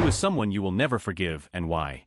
is someone you will never forgive and why?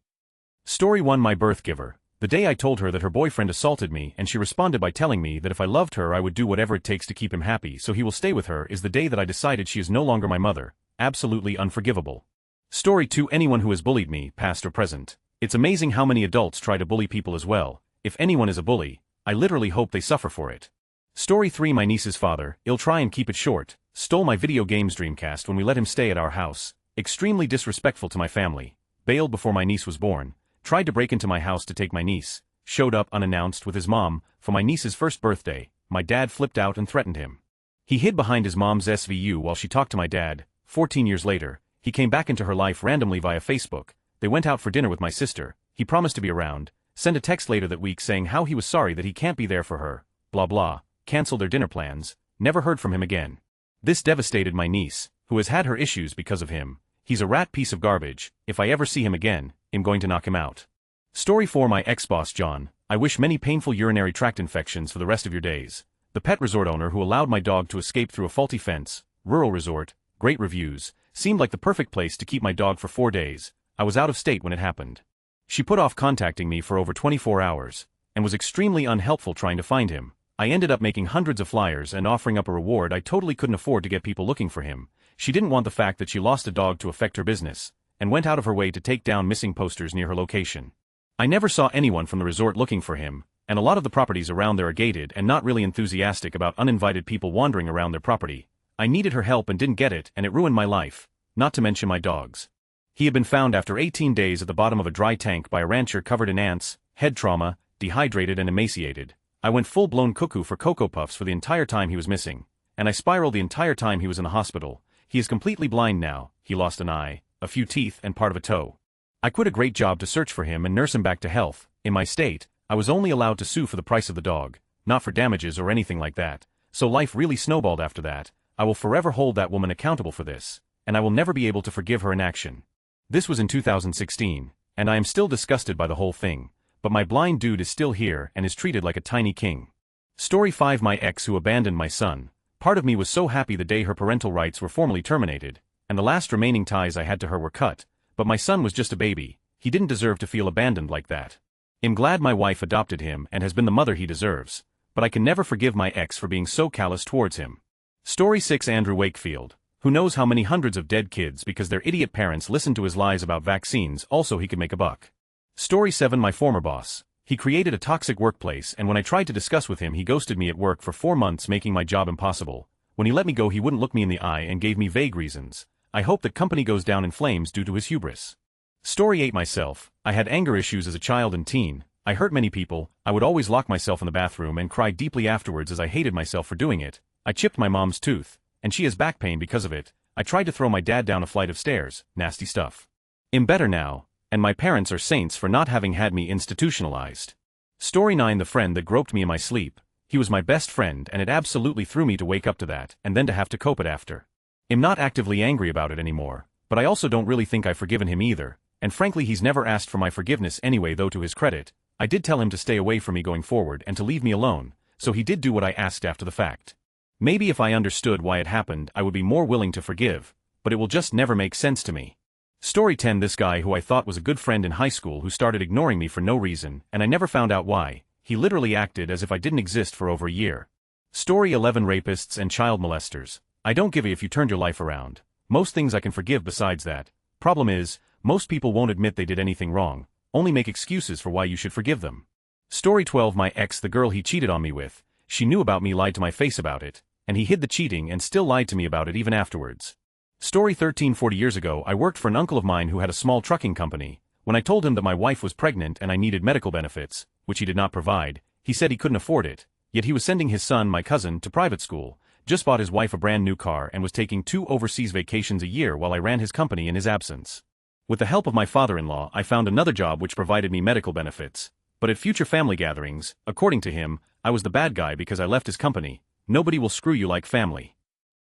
Story 1. My birth giver. The day I told her that her boyfriend assaulted me and she responded by telling me that if I loved her I would do whatever it takes to keep him happy so he will stay with her is the day that I decided she is no longer my mother. Absolutely unforgivable. Story 2. Anyone who has bullied me, past or present. It's amazing how many adults try to bully people as well. If anyone is a bully, I literally hope they suffer for it. Story 3. My niece's father, I'll try and keep it short, stole my video games Dreamcast when we let him stay at our house. Extremely disrespectful to my family. Bailed before my niece was born. Tried to break into my house to take my niece. Showed up unannounced with his mom for my niece's first birthday. My dad flipped out and threatened him. He hid behind his mom's SVU while she talked to my dad. 14 years later, he came back into her life randomly via Facebook. They went out for dinner with my sister. He promised to be around. Sent a text later that week saying how he was sorry that he can't be there for her. Blah blah. Cancelled their dinner plans. Never heard from him again. This devastated my niece, who has had her issues because of him. He's a rat piece of garbage. If I ever see him again, I'm going to knock him out. Story 4. My ex-boss John. I wish many painful urinary tract infections for the rest of your days. The pet resort owner who allowed my dog to escape through a faulty fence. Rural resort. Great reviews. Seemed like the perfect place to keep my dog for 4 days. I was out of state when it happened. She put off contacting me for over 24 hours, and was extremely unhelpful trying to find him. I ended up making hundreds of flyers and offering up a reward I totally couldn't afford to get people looking for him. She didn't want the fact that she lost a dog to affect her business, and went out of her way to take down missing posters near her location. I never saw anyone from the resort looking for him, and a lot of the properties around there are gated and not really enthusiastic about uninvited people wandering around their property. I needed her help and didn't get it, and it ruined my life, not to mention my dog's. He had been found after 18 days at the bottom of a dry tank by a rancher covered in ants, head trauma, dehydrated and emaciated. I went full-blown cuckoo for Cocoa Puffs for the entire time he was missing, and I spiraled the entire time he was in the hospital. He is completely blind now. He lost an eye, a few teeth and part of a toe. I quit a great job to search for him and nurse him back to health. In my state, I was only allowed to sue for the price of the dog, not for damages or anything like that, so life really snowballed after that. I will forever hold that woman accountable for this, and I will never be able to forgive her inaction. This was in 2016, and I am still disgusted by the whole thing, but my blind dude is still here and is treated like a tiny king. Story 5. My ex who abandoned my son. Part of me was so happy the day her parental rights were formally terminated, and the last remaining ties I had to her were cut, but my son was just a baby. He didn't deserve to feel abandoned like that. I'm glad my wife adopted him and has been the mother he deserves, but I can never forgive my ex for being so callous towards him. Story 6. Andrew Wakefield. Who knows how many hundreds of dead kids because their idiot parents listened to his lies about vaccines, also he could make a buck. Story 7. My former boss. He created a toxic workplace and when I tried to discuss with him he ghosted me at work for 4 months making my job impossible. When he let me go he wouldn't look me in the eye and gave me vague reasons. I hope that company goes down in flames due to his hubris. Story 8. Myself. I had anger issues as a child and teen. I hurt many people. I would always lock myself in the bathroom and cry deeply afterwards as I hated myself for doing it. I chipped my mom's tooth, and she has back pain because of it. I tried to throw my dad down a flight of stairs. Nasty stuff. I'm better now, and my parents are saints for not having had me institutionalized. Story 9. The friend that groped me in my sleep. He was my best friend and it absolutely threw me to wake up to that and then to have to cope it after. I'm not actively angry about it anymore, but I also don't really think I've forgiven him either, and frankly he's never asked for my forgiveness anyway though to his credit, I did tell him to stay away from me going forward and to leave me alone, so he did do what I asked after the fact. Maybe if I understood why it happened I would be more willing to forgive, but it will just never make sense to me. Story 10. This guy who I thought was a good friend in high school who started ignoring me for no reason and I never found out why. He literally acted as if I didn't exist for over a year. Story 11. Rapists and child molesters. I don't give a if you turned your life around. Most things I can forgive besides that. Problem is, most people won't admit they did anything wrong, only make excuses for why you should forgive them. Story 12. My ex, the girl he cheated on me with. She knew about me, lied to my face about it, and he hid the cheating and still lied to me about it even afterwards. Story 13. 40 years ago I worked for an uncle of mine who had a small trucking company. When I told him that my wife was pregnant and I needed medical benefits, which he did not provide, he said he couldn't afford it, yet he was sending his son, my cousin, to private school, just bought his wife a brand new car and was taking 2 overseas vacations a year while I ran his company in his absence. With the help of my father-in-law I found another job which provided me medical benefits, but at future family gatherings, according to him, I was the bad guy because I left his company. Nobody will screw you like family.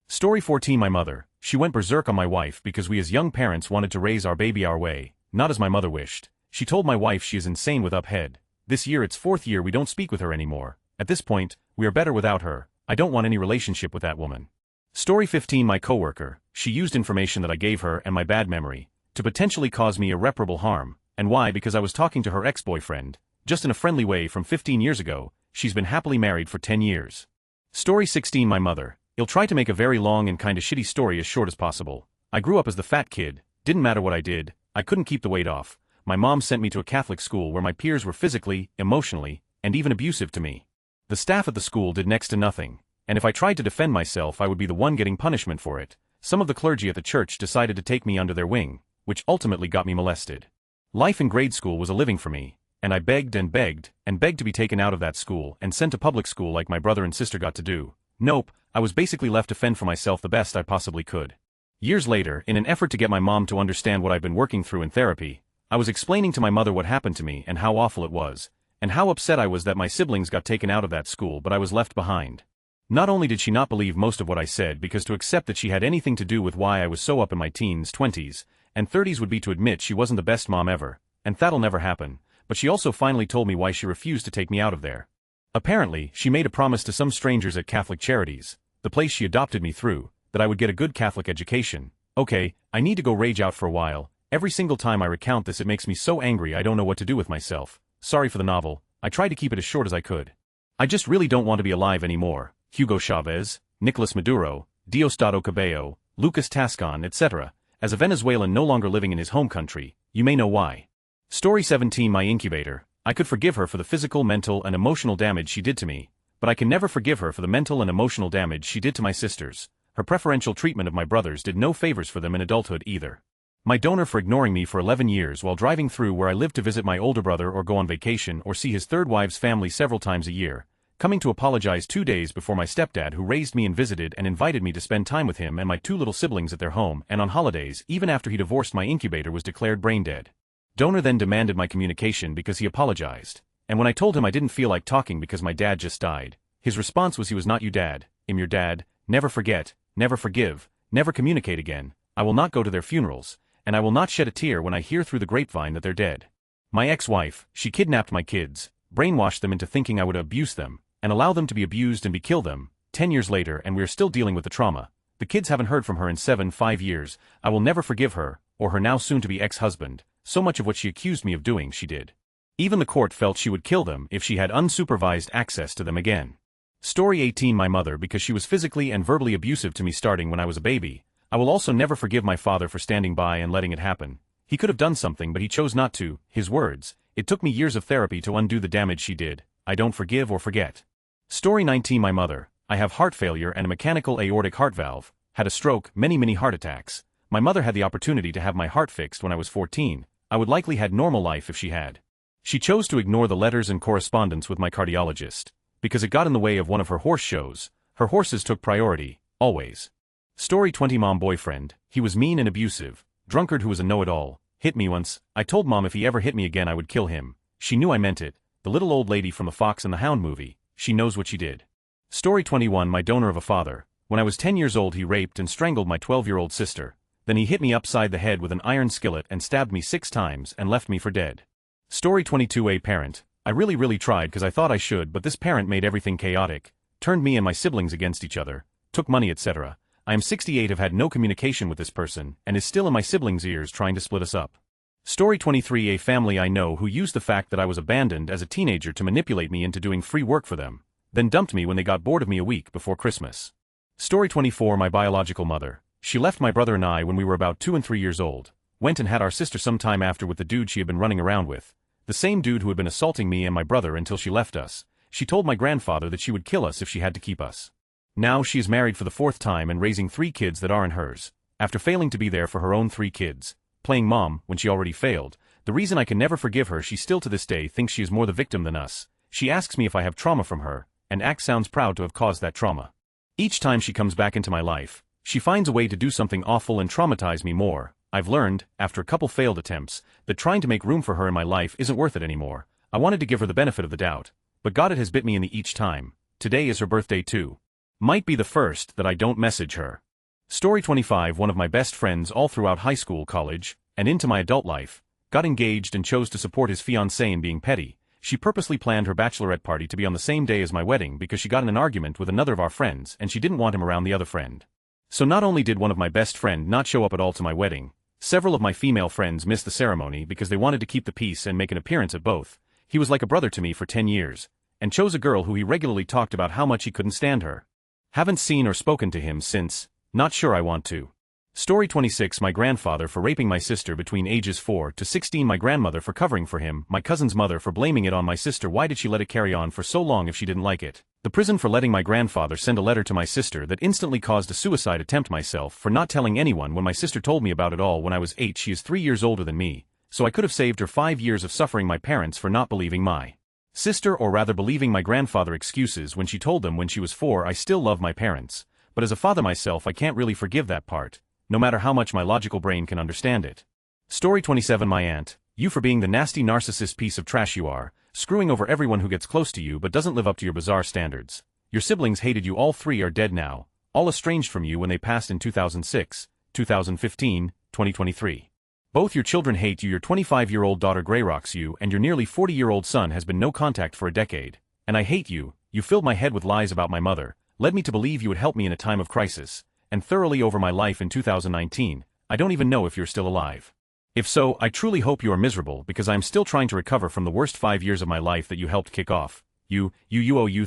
Story 14. My mother. She went berserk on my wife because we as young parents wanted to raise our baby our way, not as my mother wished. She told my wife she is insane with up head. This year it's 4th year we don't speak with her anymore. At this point, we are better without her. I don't want any relationship with that woman. Story 15. My coworker. She used information that I gave her and my bad memory. to potentially cause me irreparable harm. And why? Because I was talking to her ex-boyfriend, just in a friendly way from 15 years ago. She's been happily married for 10 years. Story 16. My mother. I'll try to make a very long and kinda shitty story as short as possible. I grew up as the fat kid, didn't matter what I did, I couldn't keep the weight off. My mom sent me to a Catholic school where my peers were physically, emotionally, and even abusive to me. The staff at the school did next to nothing, and if I tried to defend myself I would be the one getting punishment for it. Some of the clergy at the church decided to take me under their wing, which ultimately got me molested. Life in grade school was a living for me, and I begged and begged, and begged to be taken out of that school and sent to public school like my brother and sister got to do. Nope, I was basically left to fend for myself the best I possibly could. Years later, in an effort to get my mom to understand what I've been working through in therapy, I was explaining to my mother what happened to me and how awful it was, and how upset I was that my siblings got taken out of that school but I was left behind. Not only did she not believe most of what I said, because to accept that she had anything to do with why I was so up in my teens, 20s, and 30s would be to admit she wasn't the best mom ever, and that'll never happen, but she also finally told me why she refused to take me out of there. Apparently, she made a promise to some strangers at Catholic Charities, the place she adopted me through, that I would get a good Catholic education. Okay, I need to go rage out for a while. Every single time I recount this it makes me so angry I don't know what to do with myself. Sorry for the novel, I tried to keep it as short as I could. I just really don't want to be alive anymore. Hugo Chavez, Nicolas Maduro, Diosdado Cabello, Lucas Tascon, etc. As a Venezuelan no longer living in his home country, you may know why. Story 17. My incubator. I could forgive her for the physical, mental, and emotional damage she did to me, but I can never forgive her for the mental and emotional damage she did to my sisters. Her preferential treatment of my brothers did no favors for them in adulthood either. My donor for ignoring me for 11 years while driving through where I lived to visit my older brother or go on vacation or see his third wife's family several times a year, coming to apologize 2 days before my stepdad who raised me and visited and invited me to spend time with him and my 2 little siblings at their home and on holidays even after he divorced my incubator was declared brain dead. Donor then demanded my communication because he apologized, and when I told him I didn't feel like talking because my dad just died, his response was he was not you dad, I'm your dad, never forget, never forgive, never communicate again, I will not go to their funerals, and I will not shed a tear when I hear through the grapevine that they're dead. My ex-wife, she kidnapped my kids, brainwashed them into thinking I would abuse them, and allow them to be abused and kill them. 10 years later and we are still dealing with the trauma. The kids haven't heard from her in 5 years. I will never forgive her, or her now soon-to-be ex-husband. So much of what she accused me of doing she did. Even the court felt she would kill them if she had unsupervised access to them again. Story 18. My mother, because she was physically and verbally abusive to me starting when I was a baby. I will also never forgive my father for standing by and letting it happen. He could have done something but he chose not to. His words, it took me years of therapy to undo the damage she did. I don't forgive or forget. Story 19. My mother. I have heart failure and a mechanical aortic heart valve, had a stroke, many heart attacks. My mother had the opportunity to have my heart fixed when I was 14. I would likely had normal life if she had. She chose to ignore the letters and correspondence with my cardiologist, because it got in the way of one of her horse shows. Her horses took priority, always. Story 20. Mom boyfriend, he was mean and abusive, drunkard who was a know-it-all, hit me once. I told Mom if he ever hit me again I would kill him. She knew I meant it, the little old lady from the Fox and the Hound movie, she knows what she did. Story 21. My donor of a father, when I was 10 years old he raped and strangled my 12-year-old sister. Then he hit me upside the head with an iron skillet and stabbed me 6 times and left me for dead. Story 22. A parent. I really tried because I thought I should, but this parent made everything chaotic, turned me and my siblings against each other, took money etc. I am 68, have had no communication with this person, and is still in my siblings' ears trying to split us up. Story 23. A family I know who used the fact that I was abandoned as a teenager to manipulate me into doing free work for them, then dumped me when they got bored of me a week before Christmas. Story 24. My biological mother. She left my brother and I when we were about 2 and 3 years old, went and had our sister some time after with the dude she had been running around with, the same dude who had been assaulting me and my brother until she left us. She told my grandfather that she would kill us if she had to keep us. Now she is married for the 4th time and raising 3 kids that aren't hers, after failing to be there for her own 3 kids, playing mom when she already failed. The reason I can never forgive her, she still to this day thinks she is more the victim than us. She asks me if I have trauma from her, and sounds proud to have caused that trauma. Each time she comes back into my life, she finds a way to do something awful and traumatize me more. I've learned, after a couple failed attempts, that trying to make room for her in my life isn't worth it anymore. I wanted to give her the benefit of the doubt, but God, it has bit me in the each time. Today is her birthday too. Might be the first that I don't message her. Story 25. One of my best friends all throughout high school, college, and into my adult life, got engaged and chose to support his fiancée in being petty. She purposely planned her bachelorette party to be on the same day as my wedding because she got in an argument with another of our friends and she didn't want him around the other friend. So not only did one of my best friend not show up at all to my wedding, Several of my female friends missed the ceremony because they wanted to keep the peace and make an appearance at both. He was like a brother to me for 10 years, and chose a girl who he regularly talked about how much he couldn't stand her. Haven't seen or spoken to him since, not sure I want to. Story 26 My grandfather for raping my sister between ages 4 to 16 My grandmother for covering for him, my cousin's mother for blaming it on my sister. Why did she let it carry on for so long if she didn't like it? The prison for letting my grandfather send a letter to my sister that instantly caused a suicide attempt. Myself for not telling anyone when my sister told me about it all when I was 8. She is 3 years older than me, so I could have saved her 5 years of suffering. My parents for not believing my sister, or rather believing my grandfather excuses when she told them when she was 4. I still love my parents, but as a father myself I can't really forgive that part, no matter how much my logical brain can understand it. Story 27 My aunt, you for being the nasty narcissist piece of trash you are, screwing over everyone who gets close to you but doesn't live up to your bizarre standards. Your siblings hated you. All 3 are dead now, all estranged from you when they passed in 2006, 2015, 2023. Both your children hate you. Your 25-year-old daughter grey-rocks you, and your nearly 40-year-old son has been no contact for a decade. And I hate you. You filled my head with lies about my mother, led me to believe you would help me in a time of crisis, and thoroughly over my life in 2019. I don't even know if you're still alive. If so, I truly hope you are miserable because I am still trying to recover from the worst 5 years of my life that you helped kick off. You.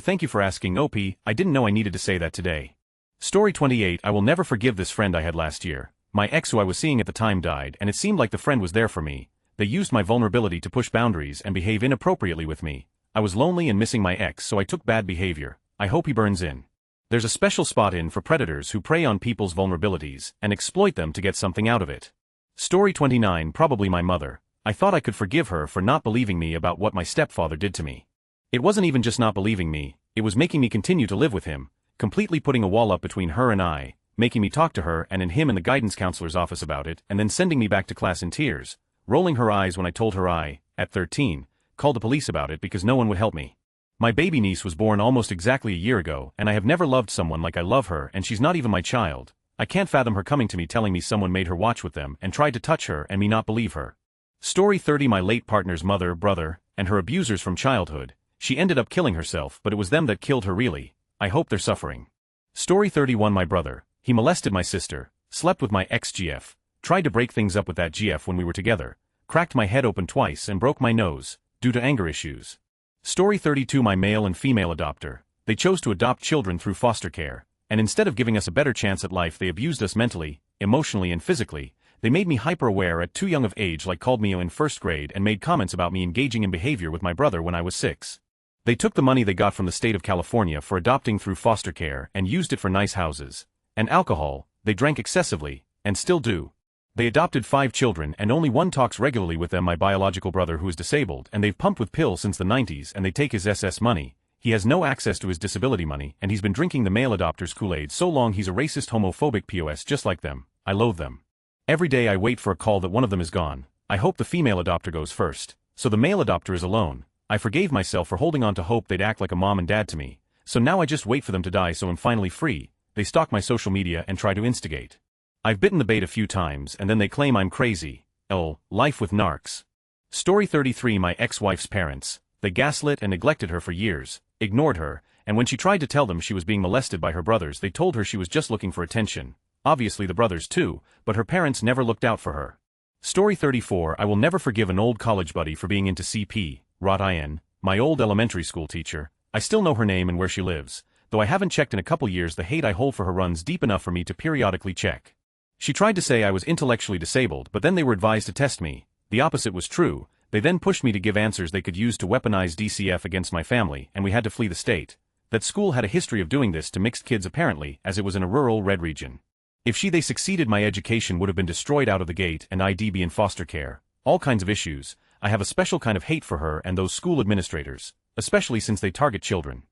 Thank you for asking. OP, I didn't know I needed to say that today. Story 28 I will never forgive this friend I had last year. My ex who I was seeing at the time died, and it seemed like the friend was there for me. They used my vulnerability to push boundaries and behave inappropriately with me. I was lonely and missing my ex, so I took bad behavior. I hope he burns in. There's a special spot in for predators who prey on people's vulnerabilities and exploit them to get something out of it. Story 29 Probably my mother. I thought I could forgive her for not believing me about what my stepfather did to me. It wasn't even just not believing me, it was making me continue to live with him, completely putting a wall up between her and I, making me talk to her and him in the guidance counselor's office about it, and then sending me back to class in tears, rolling her eyes when I told her I, at 13, called the police about it because no one would help me. My baby niece was born almost exactly a year ago, and I have never loved someone like I love her, and she's not even my child. I can't fathom her coming to me telling me someone made her watch with them and tried to touch her and me not believe her. Story 30 My late partner's mother, brother, and her abusers from childhood. She ended up killing herself, but it was them that killed her really. I hope they're suffering. Story 31 My brother. He molested my sister, slept with my ex-GF, tried to break things up with that GF when we were together, cracked my head open twice and broke my nose, due to anger issues. Story 32 My male and female adopter. They chose to adopt children through foster care, and instead of giving us a better chance at life they abused us mentally, emotionally and physically. They made me hyper-aware at too young of age, like called me in first grade and made comments about me engaging in behavior with my brother when I was 6. They took the money they got from the state of California for adopting through foster care and used it for nice houses and alcohol. They drank excessively, and still do. They adopted 5 children and only one talks regularly with them, my biological brother who is disabled, and they've pumped with pills since the 90s and they take his SS money. He has no access to his disability money and he's been drinking the male adopters' Kool-Aid so long. He's a racist homophobic POS just like them. I loathe them. Every day I wait for a call that one of them is gone. I hope the female adopter goes first, so the male adopter is alone. I forgave myself for holding on to hope they'd act like a mom and dad to me, so now I just wait for them to die so I'm finally free. They stalk my social media and try to instigate. I've bitten the bait a few times and then they claim I'm crazy. Life with narcs. Story 33 My ex-wife's parents. They gaslit and neglected her for years, ignored her, and when she tried to tell them she was being molested by her brothers they told her she was just looking for attention. Obviously the brothers too, but her parents never looked out for her. Story 34 I will never forgive an old college buddy for being into CP, Rot-in, my old elementary school teacher. I still know her name and where she lives, though I haven't checked in a couple years. The hate I hold for her runs deep enough for me to periodically check. She tried to say I was intellectually disabled, but then they were advised to test me. The opposite was true. They then pushed me to give answers they could use to weaponize DCF against my family, and we had to flee the state. That school had a history of doing this to mixed kids apparently, as it was in a rural red region. If they succeeded, my education would have been destroyed out of the gate and I'd be in foster care. All kinds of issues. I have a special kind of hate for her and those school administrators, especially since they target children.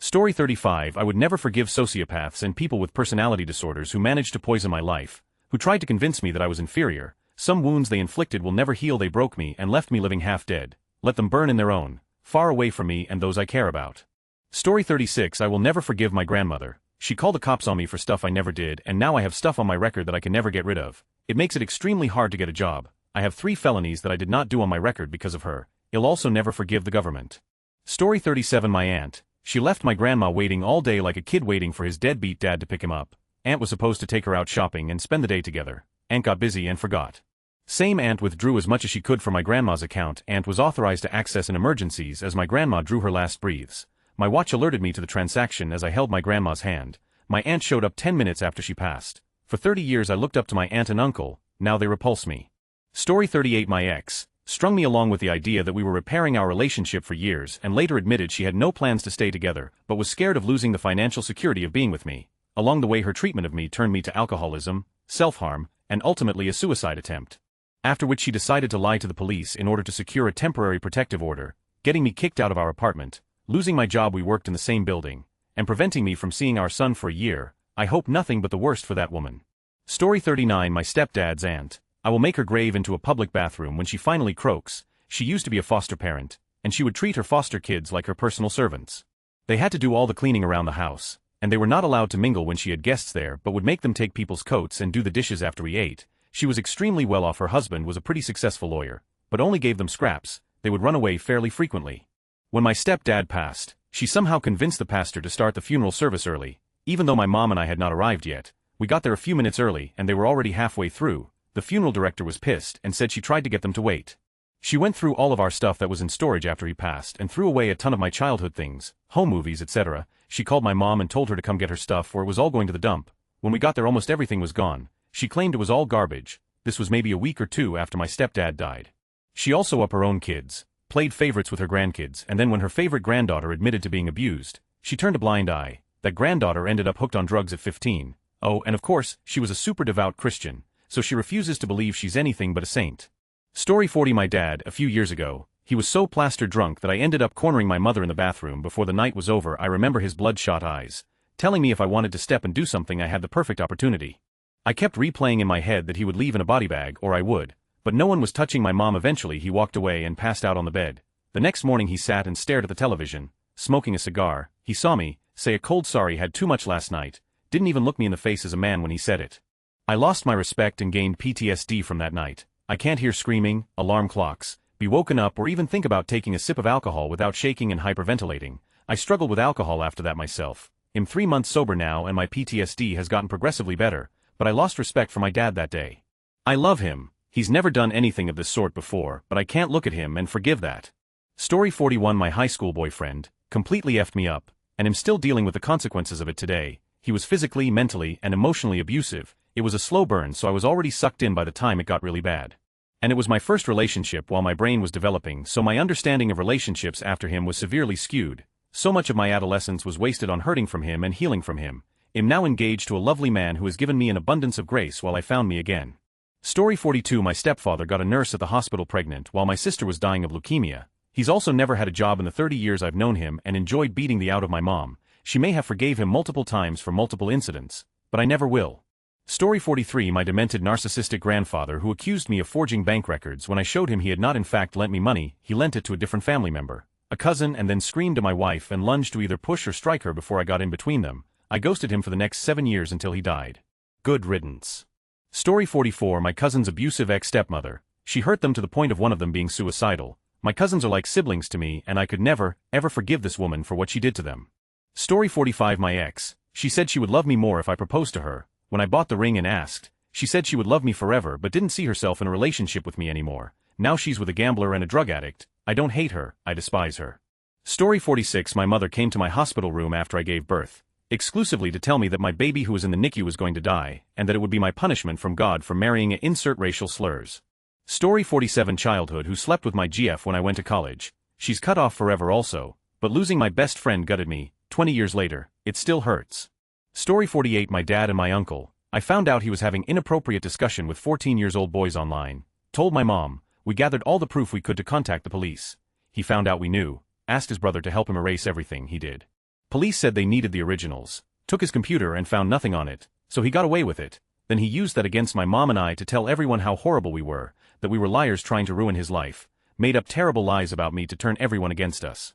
Story 35 I would never forgive sociopaths and people with personality disorders who managed to poison my life, who tried to convince me that I was inferior. Some wounds they inflicted will never heal. They broke me and left me living half dead. Let them burn in their own, far away from me and those I care about. Story 36 I will never forgive my grandmother. She called the cops on me for stuff I never did, and now I have stuff on my record that I can never get rid of. It makes it extremely hard to get a job. I have 3 felonies that I did not do on my record because of her. I'll also never forgive the government. Story 37 My aunt. She left my grandma waiting all day like a kid waiting for his deadbeat dad to pick him up. Aunt was supposed to take her out shopping and spend the day together. Aunt got busy and forgot. Same aunt withdrew as much as she could from my grandma's account. Aunt was authorized to access in emergencies as my grandma drew her last breaths. My watch alerted me to the transaction as I held my grandma's hand. My aunt showed up 10 minutes after she passed. For 30 years I looked up to my aunt and uncle, now they repulse me. Story 38. My ex strung me along with the idea that we were repairing our relationship for years and later admitted she had no plans to stay together but was scared of losing the financial security of being with me. Along the way her treatment of me turned me to alcoholism, self-harm, and ultimately a suicide attempt. After which she decided to lie to the police in order to secure a temporary protective order, getting me kicked out of our apartment, losing my job, we worked in the same building, and preventing me from seeing our son for a year. I hope nothing but the worst for that woman. Story 39. My stepdad's aunt. I will make her grave into a public bathroom when she finally croaks. She used to be a foster parent, and she would treat her foster kids like her personal servants. They had to do all the cleaning around the house, and they were not allowed to mingle when she had guests there but would make them take people's coats and do the dishes after we ate. She was extremely well off. Her husband was a pretty successful lawyer, but only gave them scraps. They would run away fairly frequently. When my stepdad passed, she somehow convinced the pastor to start the funeral service early, even though my mom and I had not arrived yet. We got there a few minutes early and they were already halfway through. The funeral director was pissed and said she tried to get them to wait. She went through all of our stuff that was in storage after he passed and threw away a ton of my childhood things, home movies, etc. She called my mom and told her to come get her stuff or it was all going to the dump. When we got there almost everything was gone. She claimed it was all garbage. This was maybe a week or two after my stepdad died. She also up her own kids, played favorites with her grandkids, and then when her favorite granddaughter admitted to being abused, she turned a blind eye. That granddaughter ended up hooked on drugs at 15. Oh, and of course, she was a super devout Christian, so she refuses to believe she's anything but a saint. Story 40. My dad, a few years ago, he was so plastered drunk that I ended up cornering my mother in the bathroom before the night was over. I remember his bloodshot eyes, telling me if I wanted to step and do something I had the perfect opportunity. I kept replaying in my head that he would leave in a body bag or I would, but no one was touching my mom. Eventually he walked away and passed out on the bed. The next morning he sat and stared at the television, smoking a cigar. He saw me, say a cold sorry, had too much last night, didn't even look me in the face as a man when he said it. I lost my respect and gained PTSD from that night. I can't hear screaming, alarm clocks, be woken up or even think about taking a sip of alcohol without shaking and hyperventilating. I struggled with alcohol after that myself. I'm 3 months sober now and my PTSD has gotten progressively better, but I lost respect for my dad that day. I love him, he's never done anything of this sort before, but I can't look at him and forgive that. Story 41. My high school boyfriend completely effed me up, and I'm still dealing with the consequences of it today. He was physically, mentally, and emotionally abusive. It was a slow burn, so I was already sucked in by the time it got really bad. And it was my first relationship while my brain was developing, so my understanding of relationships after him was severely skewed. So much of my adolescence was wasted on hurting from him and healing from him. I'm now engaged to a lovely man who has given me an abundance of grace while I found me again. Story 42. My stepfather got a nurse at the hospital pregnant while my sister was dying of leukemia. He's also never had a job in the 30 years I've known him and enjoyed beating the out of my mom. She may have forgave him multiple times for multiple incidents, but I never will. Story 43. My demented narcissistic grandfather who accused me of forging bank records when I showed him he had not in fact lent me money. He lent it to a different family member, a cousin, and then screamed to my wife and lunged to either push or strike her before I got in between them. I ghosted him for the next 7 years until he died. Good riddance. Story 44. My cousin's abusive ex-stepmother. She hurt them to the point of one of them being suicidal. My cousins are like siblings to me and I could never, ever forgive this woman for what she did to them. Story 45. My ex. She said she would love me more if I proposed to her. When I bought the ring and asked, she said she would love me forever but didn't see herself in a relationship with me anymore. Now she's with a gambler and a drug addict. I don't hate her, I despise her. Story 46. My mother came to my hospital room after I gave birth, exclusively to tell me that my baby who was in the NICU was going to die, and that it would be my punishment from God for marrying a insert racial slurs. Story 47. Childhood who slept with my GF when I went to college. She's cut off forever also, but losing my best friend gutted me. 20 years later, it still hurts. Story 48. My dad and my uncle. I found out he was having inappropriate discussion with 14-year-old boys online. Told my mom. We gathered all the proof we could to contact the police. He found out we knew. Asked his brother to help him erase everything. He did. Police said they needed the originals. Took his computer and found nothing on it, so he got away with it. Then he used that against my mom and I to tell everyone how horrible we were, that we were liars trying to ruin his life. Made up terrible lies about me to turn everyone against us.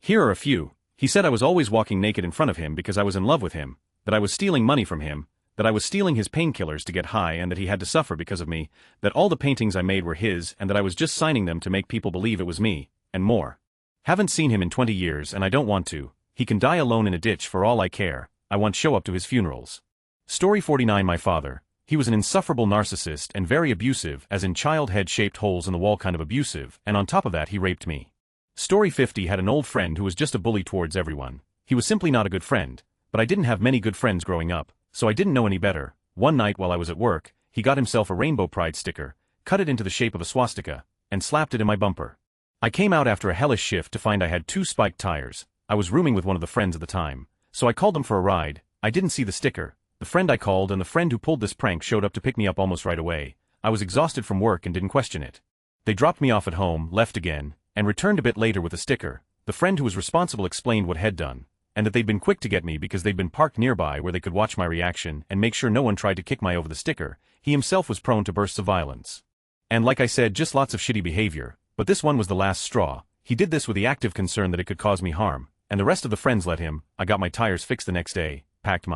Here are a few. He said I was always walking naked in front of him because I was in love with him, that I was stealing money from him, that I was stealing his painkillers to get high and that he had to suffer because of me, that all the paintings I made were his and that I was just signing them to make people believe it was me, and more. Haven't seen him in 20 years and I don't want to. He can die alone in a ditch for all I care. I won't show up to his funerals. Story 49. My father. He was an insufferable narcissist and very abusive, as in child head-shaped holes in the wall kind of abusive, and on top of that he raped me. Story 50 had an old friend who was just a bully towards everyone. He was simply not a good friend, but I didn't have many good friends growing up, so I didn't know any better. One night while I was at work, he got himself a rainbow pride sticker, cut it into the shape of a swastika, and slapped it in my bumper. I came out after a hellish shift to find I had 2 spiked tires. I was rooming with one of the friends at the time, so I called them for a ride. I didn't see the sticker. The friend I called and the friend who pulled this prank showed up to pick me up almost right away. I was exhausted from work and didn't question it. They dropped me off at home, left again, and returned a bit later with a sticker. The friend who was responsible explained what had done, and that they'd been quick to get me because they'd been parked nearby where they could watch my reaction and make sure no one tried to kick my over the sticker. He himself was prone to bursts of violence. And like I said, just lots of shitty behavior, but this one was the last straw. He did this with the active concern that it could cause me harm, and the rest of the friends let him. I got my tires fixed the next day, packed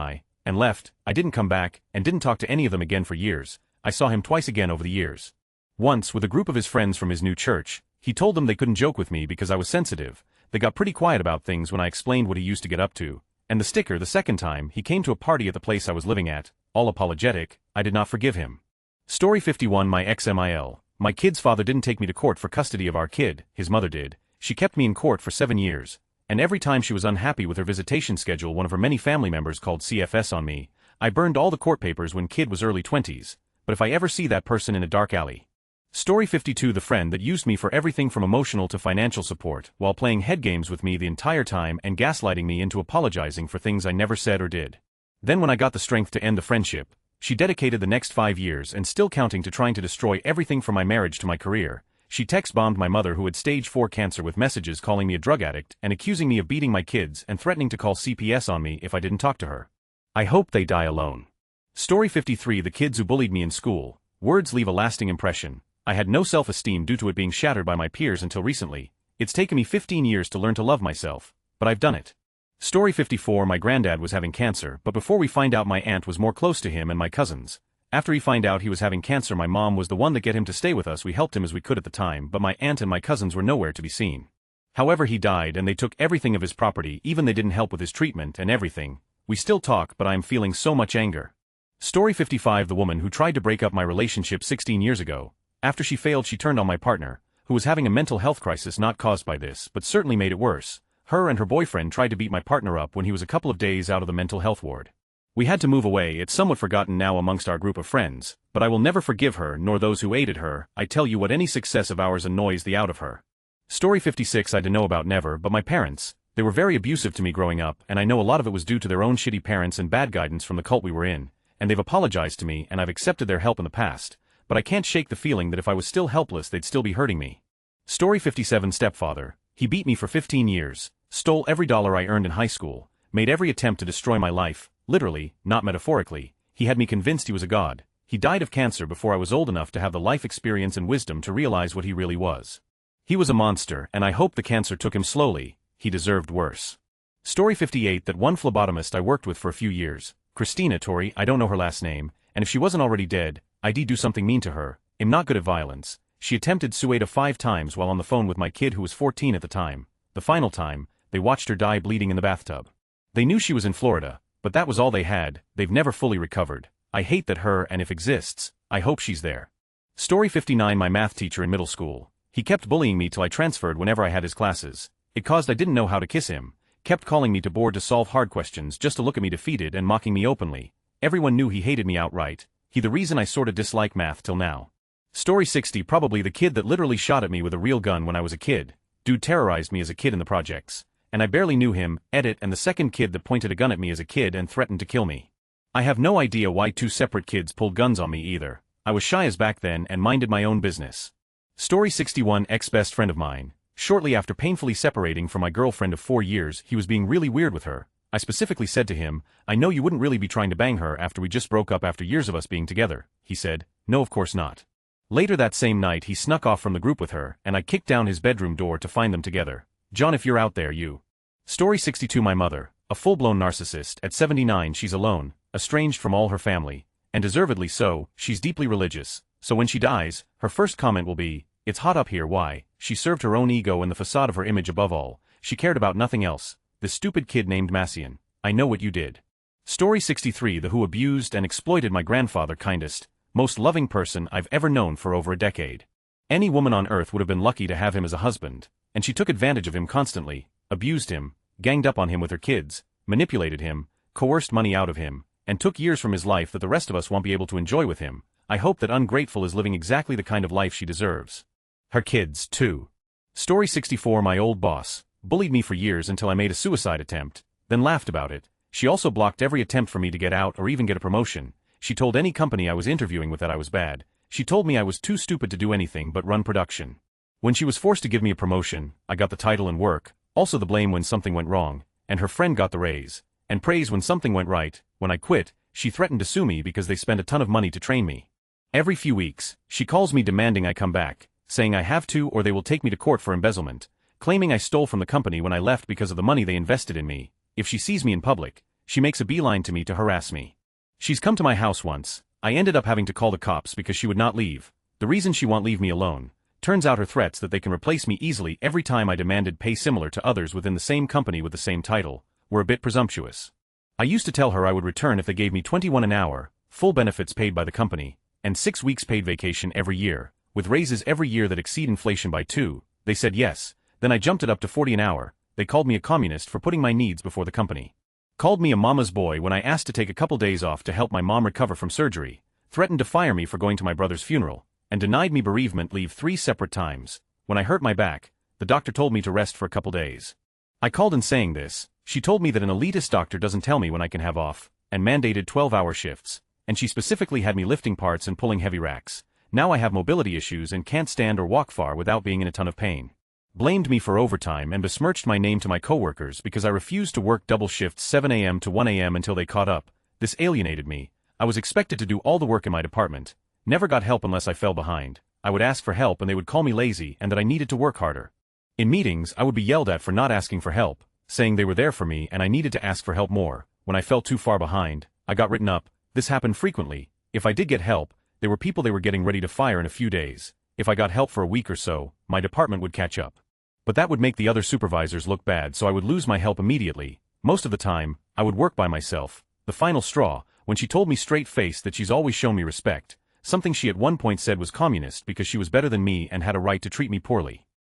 and left. I didn't come back, and didn't talk to any of them again for years. I saw him twice again over the years. Once, with a group of his friends from his new church, he told them they couldn't joke with me because I was sensitive. They got pretty quiet about things when I explained what he used to get up to. And the sticker, the second time, he came to a party at the place I was living at, all apologetic. I did not forgive him. Story 51. My ex-MIL. My kid's father didn't take me to court for custody of our kid, his mother did. She kept me in court for 7 years. And every time she was unhappy with her visitation schedule, one of her many family members called CFS on me. I burned all the court papers when kid was early 20s, but if I ever see that person in a dark alley. Story 52. The friend that used me for everything from emotional to financial support, while playing head games with me the entire time and gaslighting me into apologizing for things I never said or did. Then when I got the strength to end the friendship, she dedicated the next 5 years and still counting to trying to destroy everything from my marriage to my career. She text-bombed my mother who had stage 4 cancer with messages calling me a drug addict and accusing me of beating my kids and threatening to call CPS on me if I didn't talk to her. I hope they die alone. Story 53. The kids who bullied me in school. Words leave a lasting impression. I had no self-esteem due to it being shattered by my peers until recently. It's taken me 15 years to learn to love myself, but I've done it. Story 54. My granddad was having cancer, but before we find out my aunt was more close to him and my cousins. After he find out he was having cancer, my mom was the one that get him to stay with us. We helped him as we could at the time, but my aunt and my cousins were nowhere to be seen. However, he died and they took everything of his property, even they didn't help with his treatment and everything. We still talk, but I am feeling so much anger. Story 55. The woman who tried to break up my relationship 16 years ago. After she failed, she turned on my partner, who was having a mental health crisis not caused by this, but certainly made it worse. Her and her boyfriend tried to beat my partner up when he was a couple of days out of the mental health ward. We had to move away. It's somewhat forgotten now amongst our group of friends, but I will never forgive her nor those who aided her. I tell you what, any success of ours annoys the out of her. Story 56. I don't know about never, but my parents, they were very abusive to me growing up, and I know a lot of it was due to their own shitty parents and bad guidance from the cult we were in, and they've apologized to me and I've accepted their help in the past, but I can't shake the feeling that if I was still helpless they'd still be hurting me. Story 57. Stepfather. He beat me for 15 years, stole every dollar I earned in high school, made every attempt to destroy my life, literally, not metaphorically. He had me convinced he was a god. He died of cancer before I was old enough to have the life experience and wisdom to realize what he really was. He was a monster, and I hope the cancer took him slowly. He deserved worse. Story 58. That one phlebotomist I worked with for a few years, Christina Tori, I don't know her last name, and if she wasn't already dead, I'd do something mean to her. I'm not good at violence. She attempted suicide 5 times while on the phone with my kid who was 14 at the time. The final time, they watched her die bleeding in the bathtub. They knew she was in Florida, but that was all they had. They've never fully recovered. I hate that her, and if exists, I hope she's there. Story 59. My math teacher in middle school. He kept bullying me till I transferred whenever I had his classes. It caused I didn't know how to kiss him. Kept calling me to board to solve hard questions just to look at me defeated and mocking me openly. Everyone knew he hated me outright. He the reason I sorta dislike math till now. Story 60. Probably the kid that literally shot at me with a real gun when I was a kid. Dude terrorized me as a kid in the projects. And I barely knew him. Edit. And the second kid that pointed a gun at me as a kid and threatened to kill me. I have no idea why 2 separate kids pulled guns on me either. I was shy as back then and minded my own business. Story 61. Ex-best friend of mine. Shortly after painfully separating from my girlfriend of 4 years, he was being really weird with her. I specifically said to him, I know you wouldn't really be trying to bang her after we just broke up after years of us being together. He said, no, of course not. Later that same night he snuck off from the group with her, and I kicked down his bedroom door to find them together. John, if you're out there, you. Story 62. My mother, a full-blown narcissist. At 79 she's alone, estranged from all her family, and deservedly so. She's deeply religious, so when she dies, her first comment will be, it's hot up here. Why? She served her own ego and the facade of her image above all. She cared about nothing else. This stupid kid named Massian. I know what you did. Story 63. The who abused and exploited my grandfather. Kindest, most loving person I've ever known for over a decade. Any woman on earth would have been lucky to have him as a husband, and she took advantage of him constantly, abused him, ganged up on him with her kids, manipulated him, coerced money out of him, and took years from his life that the rest of us won't be able to enjoy with him. I hope that ungrateful is living exactly the kind of life she deserves. Her kids, too. Story 64. My old boss bullied me for years until I made a suicide attempt, then laughed about it. She also blocked every attempt for me to get out or even get a promotion. She told any company I was interviewing with that I was bad. She told me I was too stupid to do anything but run production. When she was forced to give me a promotion, I got the title and work, also the blame when something went wrong, and her friend got the raise, and praise when something went right. When I quit, she threatened to sue me because they spent a ton of money to train me. Every few weeks, she calls me demanding I come back, saying I have to or they will take me to court for embezzlement, claiming I stole from the company when I left because of the money they invested in me. If she sees me in public, she makes a beeline to me to harass me. She's come to my house once. I ended up having to call the cops because she would not leave. The reason she won't leave me alone. Turns out her threats that they can replace me easily every time I demanded pay similar to others within the same company with the same title, were a bit presumptuous. I used to tell her I would return if they gave me $21 an hour, full benefits paid by the company, and 6 weeks paid vacation every year, with raises every year that exceed inflation by 2. They said yes, then I jumped it up to $40 an hour. They called me a communist for putting my needs before the company. Called me a mama's boy when I asked to take a couple days off to help my mom recover from surgery, threatened to fire me for going to my brother's funeral, and denied me bereavement leave 3 separate times. When I hurt my back, the doctor told me to rest for a couple days. I called in saying this. She told me that an elitist doctor doesn't tell me when I can have off, and mandated 12-hour shifts, and she specifically had me lifting parts and pulling heavy racks. Now I have mobility issues and can't stand or walk far without being in a ton of pain. Blamed me for overtime and besmirched my name to my coworkers because I refused to work double shifts 7 a.m. to 1 a.m. until they caught up. This alienated me. I was expected to do all the work in my department. Never got help unless I fell behind. I would ask for help and they would call me lazy and that I needed to work harder. In meetings, I would be yelled at for not asking for help, saying they were there for me and I needed to ask for help more. When I fell too far behind, I got written up. This happened frequently. If I did get help, there were people they were getting ready to fire in a few days. If I got help for a week or so, my department would catch up. But that would make the other supervisors look bad, so I would lose my help immediately. Most of the time, I would work by myself. The final straw, when she told me straight-faced that she's always shown me respect, something she at one point said was communist because she was better than me and had a right to treat me poorly.